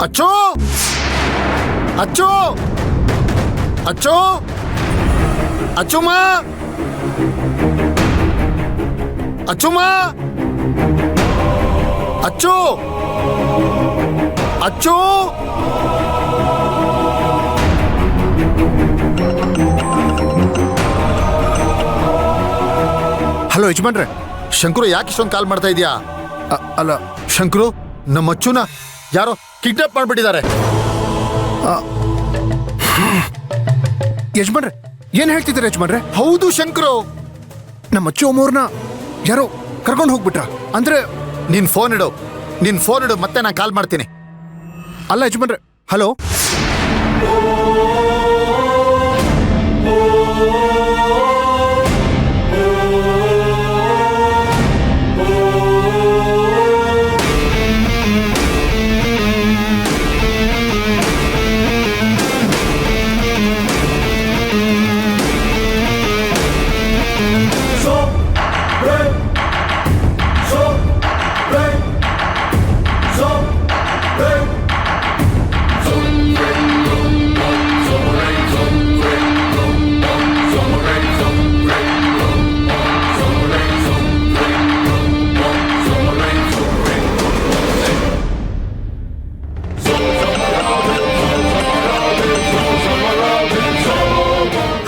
ಅಚ್ಚು ಅಚ್ಚು ಅಚ್ಚು ಅಚ್ಚುಮ್ಮ ಅಚ್ಚುಮ್ಮ ಅಚ್ಚು ಅಚ್ಚು ಹಲೋ ಯಜಮಾನ್ರೆ, ಶಂಕರು ಯಾಕೆ ಇಷ್ಟೊಂದು ಕಾಲ್ ಮಾಡ್ತಾ ಇದೀಯಾ? ಅಲ್ಲ ಶಂಕರು, ನಮ್ಮ ಅಚ್ಚುನ ಯಾರೋ ಕಿಡ್ನಾಪ್ ಮಾಡ್ಬಿಟ್ಟಿದ್ದಾರೆ. ಯಜಮಾನ್ರೆ ಏನ್ ಹೇಳ್ತಿದ್ದಾರೆ ಯಜಮಾನ್ರೆ? ಹೌದು ಶಂಕರು, ನಮ್ಮ ಅಚ್ಚು ಅಮ್ಮವ್ರನ್ನ ಯಾರೋ ಕರ್ಕೊಂಡು ಹೋಗ್ಬಿಟ್ರ ಅಂದ್ರೆ? ನಿನ್ ಫೋನ್ ಇಡು, ಮತ್ತೆ ನಾನು ಕಾಲ್ ಮಾಡ್ತೀನಿ. ಅಲ್ಲ ಯಜಮಾನ್ರೆ, ಹಲೋ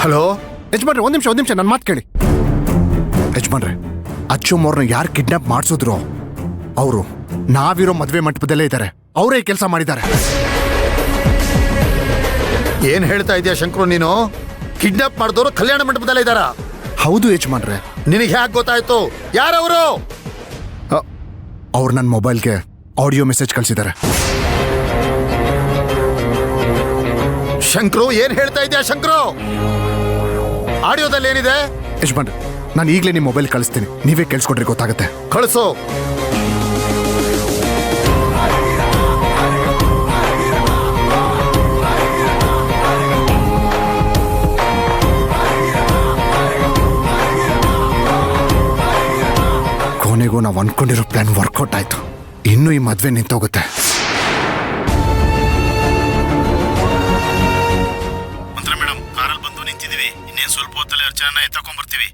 ಹಲೋ ಯಜಮಾನ್ರೆ, ಒಂದ್ ನಿಮಿಷ ನನ್ನ ಮಾತು ಕೇಳಿ. ಯಜಮಾನ್ರೆ, ಅಚ್ಚು ಅಮ್ಮವ್ರನ್ನ ಯಾರು ಕಿಡ್ನಾಪ್ ಮಾಡಿಸಿದ್ರು ಅವರು ನಾವಿರೋ ಮದ್ವೆ ಮಂಟಪದಲ್ಲೇ ಇದ್ದಾರೆ. ಅವರೇ ಕೆಲಸ ಮಾಡಿದ್ದಾರೆ. ಏನ್ ಹೇಳ್ತಾ ಇದೀಯ ಶಂಕರು ನೀನು? ಕಿಡ್ನಾಪ್ ಮಾಡಿದವರು ಕಲ್ಯಾಣ ಮಂಟಪದಲ್ಲೇ ಇದ್ದಾರಾ? ಹೌದು ಯಜಮಾನ್ರೆ. ನಿನಗೆ ಯಾಕೆ ಗೊತ್ತಾಯ್ತು? ಯಾರವರು? ಅವ್ರು ನನ್ನ ಮೊಬೈಲ್ಗೆ ಆಡಿಯೋ ಮೆಸೇಜ್ ಕಳಿಸಿದ್ದಾರೆ. ಶಂಕರು, ಏನ್ ಹೇಳ್ತಾ ಇದೀಯ ಶಂಕರು? ಆಡಿಯೋದಲ್ಲಿ ಏನಿದೆ? ಯಜಮಾನ್ರೆ, ನಾನು ಈಗಲೇ ನಿಮ್ಮ ಮೊಬೈಲ್ ಕಳಿಸ್ತೀನಿ, ನೀವೇ ಕೇಳಿಸ್ಕೊಡ್ರಿ, ಗೊತ್ತಾಗುತ್ತೆ. ಕಳಿಸು. ಕೊನೆಗೂ ನಾವು ಅನ್ಕೊಂಡಿರೋ ಪ್ಲಾನ್ ವರ್ಕೌಟ್ ಆಯ್ತು. ಇನ್ನೂ ಈ ಮದ್ವೆ ನಿಂತೋಗುತ್ತೆ. ಮೇಡಮ್, ಕಾರಲ್ಲಿ ಬಂದು ನಿಂತಿದ್ದೀವಿ. ಇನ್ನೇನು ಸ್ವಲ್ಪ ಹೊತ್ತಲ್ಲಿ ಅರ್ಚನ ಎತ್ತಕೊಂಡ್ಬರ್ತೀವಿ.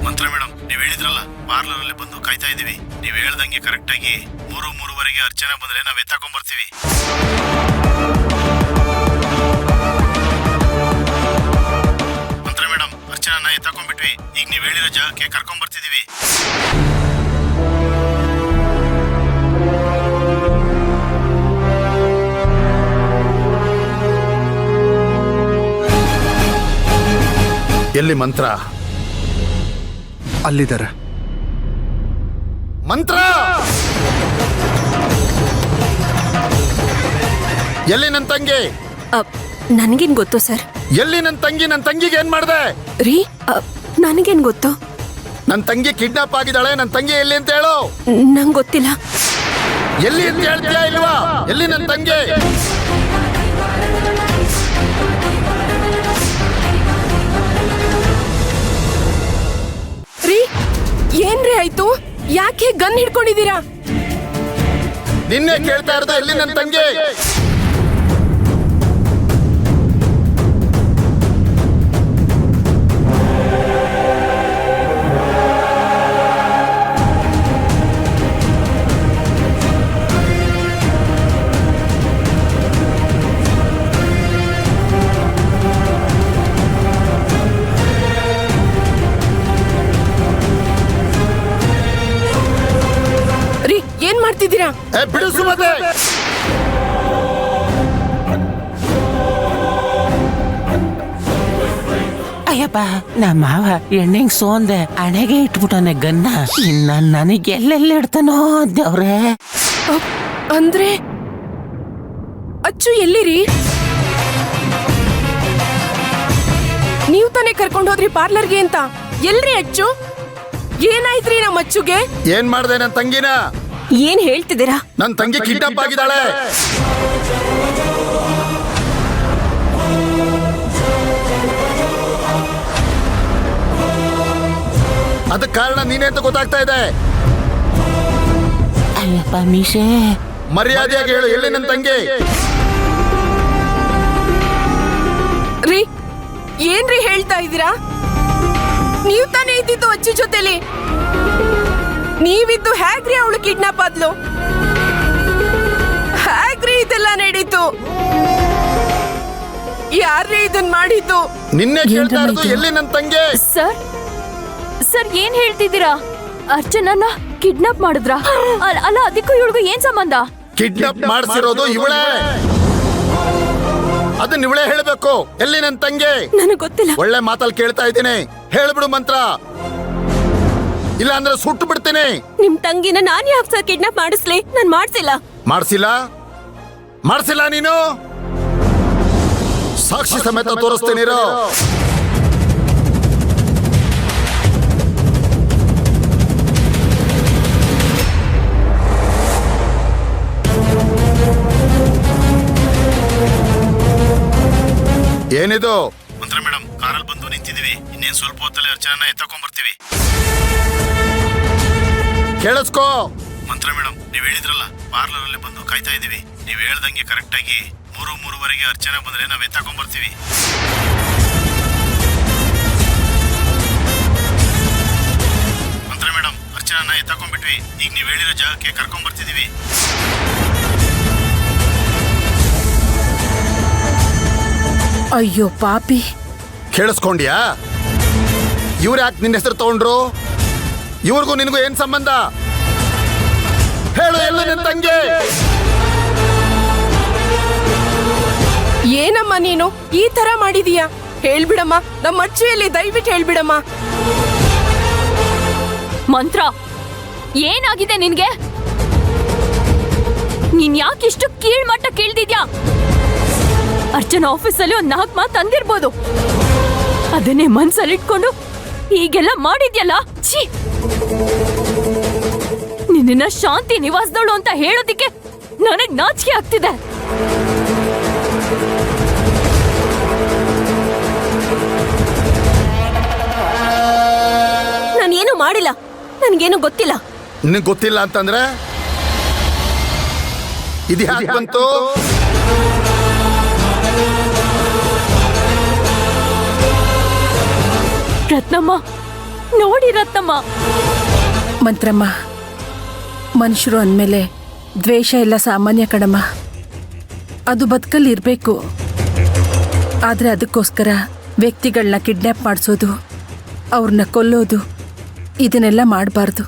ಮಂತ್ರ ಮೇಡಮ್, ನೀವು ಹೇಳಿದ್ರಲ್ಲ ಪಾರ್ಲರಲ್ಲಿ ಬಂದು ಕಾಯ್ತಾ ಇದ್ದೀವಿ. ನೀವು ಹೇಳ್ದಂಗೆ ಕರೆಕ್ಟಾಗಿ 3:03 ಅರ್ಚನ ಬಂದ್ರೆ ನಾವು ಎತ್ತಕೊಂಡ್ಬರ್ತೀವಿ. ಮಂತ್ರ ಮೇಡಮ್, ಅರ್ಚನ ಎತ್ತಕೊಂಡ್ಬಿಟ್ವಿ. ಈಗ ನೀವು ಹೇಳಿರೋ ಜಾಗಕ್ಕೆ ಕರ್ಕೊಂಡ್ಬರ್ತಿದ್ದೀವಿ. ಎಲ್ಲಿ ಮಂತ್ರ? ಅಲ್ಲಿದ್ದಾರೆ. ಮಂತ್ರ ಎಲ್ಲಿ? ನನ್ನ ತಂಗಿ ನನಗೇನ್ ಗೊತ್ತು ಸರ್? ಎಲ್ಲಿ ನನ್ನ ತಂಗಿ? ನನ್ನ ತಂಗಿಗೆ ಏನ್ ಮಾಡ್ದೆ? ರೀ, ನನಗೇನ್ ಗೊತ್ತು? ನನ್ನ ತಂಗಿ ಕಿಡ್ನಾಪ್ ಆಗಿದ್ದಾಳೆ. ನನ್ನ ತಂಗಿ ಎಲ್ಲಿ ಅಂತ ಹೇಳು. ನಂಗೆ ಗೊತ್ತಿಲ್ಲ. ಎಲ್ಲಿ ಅಂತ ಹೇಳ್ತೀಯಾ ಇಲ್ವಾ? ಎಲ್ಲಿ ನನ್ನ ತಂಗಿ? ರೀ, ಏನ್ರಿ ಆಯ್ತು? ಯಾಕೆ ಗನ್ ಹಿಡ್ಕೊಂಡಿದ್ದೀರಾ? ನಿನ್ನೆ ಕೇಳ್ತಾ ಇರೋದು ಎಲ್ಲಿ ನನ್ನ ತಂಗಿ? ಏನ್ ಮಾಡ್ತಿದ್ದೀರಾ? ಬಿಡು ಸುಮತೆ. ಅಯ್ಯಪ್ಪ, ನಮ್ಮ ಮಾವ ಎಣ್ಣೆಂಗ್ ಸೋಂದೆ ಹಣೆಗೆ ಇಟ್ಬಿಟ್ಟನೆ ಗನ್ನ. ಇನ್ನ ನನಗೆ ಎಲ್ಲೆಲ್ಲಿ ಇಡ್ತಾನೋ ದೇವ್ರೆ. ಅಂದ್ರೆ ಅಚ್ಚು ಎಲ್ಲಿರಿ? ನೀವು ತಾನೇ ಕರ್ಕೊಂಡು ಹೋದ್ರಿ ಪಾರ್ಲರ್ಗೆ ಅಂತ. ಎಲ್ರಿ ಅಚ್ಚು? ಏನಾಯ್ತ್ರಿ ನಮ್ಮ ಅಚ್ಚುಗೆ? ಏನ್ ಮಾಡ್ದೆ ನನ್ನ ತಂಗಿನ? ಏನ್ ಹೇಳ್ತಿದ್ದೀರಾ? ನನ್ನ ತಂಗಿ ಕಿಡ್ನಾಪ್ ಆಗಿದ್ದಾಳೆ. ಅದಕ್ಕೆ ಕಾರಣ ನೀನೇ ಅಂತ ಗೊತ್ತಾಗ್ತಾ ಇದೆ. ಅಯ್ಯಪ್ಪ ಮೀಸೆ, ಮರ್ಯಾದೆಯಾಗಿ ಹೇಳು, ಎಲ್ಲಿ ನನ್ನ ತಂಗಿ? ರೀ, ಏನ್ರಿ ಹೇಳ್ತಾ ಇದ್ದೀರಾ? ನೀವ್ ತಾನೇ ಇದ್ದಿದ್ದು ಅಜ್ಜಿ ಜೊತೆಲಿ. ನೀವಿದ್ದು ಹೇಗ್ರಿ ಅವಳು ಕಿಡ್ನಾಪ್ ಆದ್ಲು? ಹೇಗ್ರಿ ಇದೆಲ್ಲ ನಡೀತು? ಯಾರ್ರೀ ಇದನ್ ಮಾಡಿದ್ದು? ನಿನ್ನೆ ಕೇಳ್ತಾ ಇರೋದು, ಎಲ್ಲಿ ನನ್ನ ತಂಗಿ? ಸರ್ ಏನ್ ಹೇಳ್ತಿದ್ದೀರಾ? ಅರ್ಚನನ್ನ ಕಿಡ್ನಾಪ್ ಮಾಡಿದ್ರ? ಅಲ್ಲ, ಅದಕ್ಕೂ ಇವಳಿಗೂ ಏನ್ ಸಂಬಂಧ? ಕಿಡ್ನಾಪ್ ಮಾಡಿಸಿರೋದು ಇವಳೇ. ಅದನ್ನ ಇವಳೇ ಹೇಳ್ಬೇಕು. ಎಲ್ಲಿ ನನ್ನ ತಂಗಿ? ನನಗ್ ಗೊತ್ತಿಲ್ಲ. ಒಳ್ಳೆ ಮಾತಲ್ಲಿ ಕೇಳ್ತಾ ಇದ್ದೀನಿ, ಹೇಳ್ಬಿಡು ಮಂತ್ರ, ಇಲ್ಲ ಅಂದ್ರೆ ಸುಟ್ಟು ಬಿಡ್ತೀನಿ. ನಿಮ್ ತಂಗಿನ ನಾನ್ ಯಾಕೆ ಸರ್ ಕಿಡ್ನಾಪ್ ಮಾಡಿಸ್ಲಿ? ನಾನ್ ಮಾಡ್ಸಿಲ್ಲ. ಮಾಡ್ಸಿಲ್ಲ ನೀನು? ಸಾಕ್ಷಿ ಸಮೇತ ತೋರಿಸ್ತೀನಿ ಇರು. ಏನಿದು? ಮಂತ್ರ ಮೇಡಮ್, ಕಾರಲ್ಲಿ ಬಂದು ನಿಂತಿದೀವಿ. ಇನ್ನೇನ್ ಸ್ವಲ್ಪ ಹೊತ್ತಲ್ಲಿ ಅರ್ಚನಾ ಎತ್ತಕೊಂಡ್ ಬರ್ತೀವಿ. ಕೇಳಿಸ್ಕೋ ಮಂತ್ರ ಮೇಡಮ್, ನೀವ್ ಹೇಳಿದ್ರಲ್ಲ ಪಾರ್ಲರ್ ಅಲ್ಲಿ ಬಂದು ಕಾಯ್ತಾ ಇದೀವಿ. ನೀವ್ ಹೇಳ್ದಂಗೆ ಕರೆಕ್ಟ್ ಆಗಿ 3:03 ಅರ್ಚನಾ ಬಂದ್ರೆ ನಾವ್ ಎತ್ತಕೊಂಡ್ ಬರ್ತೀವಿ. ಮಂತ್ರ ಮೇಡಮ್, ಅರ್ಚನಾ ಎತ್ತಕೊಂಡ್ಬಿಟ್ವಿ. ಈಗ ನೀವ್ ಹೇಳಿರೋ ಜಾಗಕ್ಕೆ ಕರ್ಕೊಂಡ್ ಬರ್ತಿದೀವಿ. ಅಯ್ಯೋ ಪಾಪಿ. ಕೇಳಿಸ್ಕೊಂಡ್ಯಾ? ಇವ್ರು ಯಾಕೆ ನಿನ್ನ ಹೆಸರು ತಗೊಂಡ್ರು? ಇವ್ರಿಗೂ ನಿನಗೂ ಏನ್ ಸಂಬಂಧ? ಹೇಳು, ಎಲ್ಲ ನಿನ್ನ ತಂಗಿ? ಏನಮ್ಮ ನೀನು ಈ ತರ ಮಾಡಿದೀಯಾ? ಹೇಳ್ಬಿಡಮ್ಮ, ನಮ್ಮ ಅಜ್ಜಿಯಲ್ಲಿ ದಯವಿಟ್ಟು ಹೇಳ್ಬಿಡಮ್ಮ. ಮಂತ್ರ, ಏನಾಗಿದೆ ನಿನ್ಗೆ? ನೀನ್ ಯಾಕೆ ಇಷ್ಟು ಕೀಳ್ಮಟ್ಟ ಕೇಳ್ತಿದ್ಯಾ? ಅರ್ಚನಾ ಆಫೀಸಲ್ಲಿ ಒಂದ್ 4 ಮಾತು ಅಂದಿರ್ಬೋದು. ಅದನ್ನೇ ಮನ್ಸಲ್ಲಿಟ್ಕೊಂಡು ಹೀಗೆಲ್ಲ ಮಾಡಿದ್ಯಲ್ಲ. ಛೀ! ನಿನ್ನ ಶಾಂತಿ ನಿವಾಸದವಳು ಅಂತ ಹೇಳೋದಿಕ್ಕೆ ನನಗ್ ನಾಚಿಕೆ ಆಗ್ತಿದೆ. ನಾನೇನು ಮಾಡಿಲ್ಲ, ನನ್ಗೇನು ಗೊತ್ತಿಲ್ಲ. ನಿನಗೆ ಗೊತ್ತಿಲ್ಲ ಅಂತಂದ್ರೆ ಇದು ಯಾಕೆ ಬಂತು? ರತ್ನಮ್ಮ, ನೋಡಿ ರತ್ನಮ್ಮ. ಮಂತ್ರಮ್ಮ, ಮನುಷ್ಯರು ಅಂದಮೇಲೆ ದ್ವೇಷ ಎಲ್ಲ ಸಾಮಾನ್ಯ ಕಣಮ್ಮ. ಅದು ಬದುಕಲ್ಲಿ ಇರಬೇಕು. ಆದರೆ ಅದಕ್ಕೋಸ್ಕರ ವ್ಯಕ್ತಿಗಳನ್ನ ಕಿಡ್ನ್ಯಾಪ್ ಮಾಡಿಸೋದು, ಅವ್ರನ್ನ ಕೊಲ್ಲೋದು, ಇದನ್ನೆಲ್ಲ ಮಾಡಬಾರ್ದು.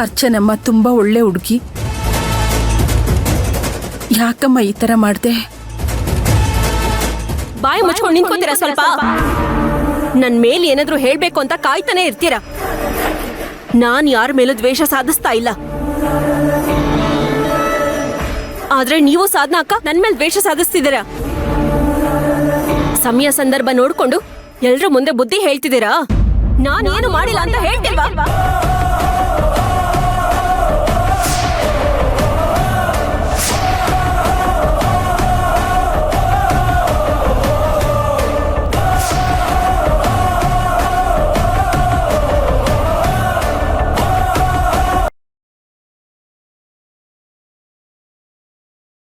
ಅರ್ಚನಮ್ಮ ತುಂಬ ಒಳ್ಳೆ ಹುಡುಗಿ. ಯಾಕಮ್ಮ ಈ ಥರ ಮಾಡಿದೆ? ಬಾಯಿ ಮುಚ್ಕೊಂಡು ನಿಂತ್ಕೊಂತೀರಾ ಸ್ವಲ್ಪ? ನನ್ ಮೇಲೆ ಏನಾದ್ರೂ ಹೇಳ್ಬೇಕು ಅಂತ ಕಾಯ್ತಾನೆ ಇರ್ತೀರಾ. ನಾನ್ ಯಾರ ಮೇಲೂ ದ್ವೇಷ ಸಾಧಿಸ್ತಾ ಇಲ್ಲ. ಆದ್ರೆ ನೀವು ಸಾಧನಾ ಅಕ್ಕ ನನ್ ಮೇಲೆ ದ್ವೇಷ ಸಾಧಿಸ್ತಿದ್ದೀರಾ. ಸಮಯ ಸಂದರ್ಭ ನೋಡ್ಕೊಂಡು ಎಲ್ರೂ ಮುಂದೆ ಬುದ್ಧಿ ಹೇಳ್ತಿದ್ದೀರಾ. ನಾನೇನು ಮಾಡಿಲ್ಲ ಅಂತ ಹೇಳ್ತಿಲ್ವಾ?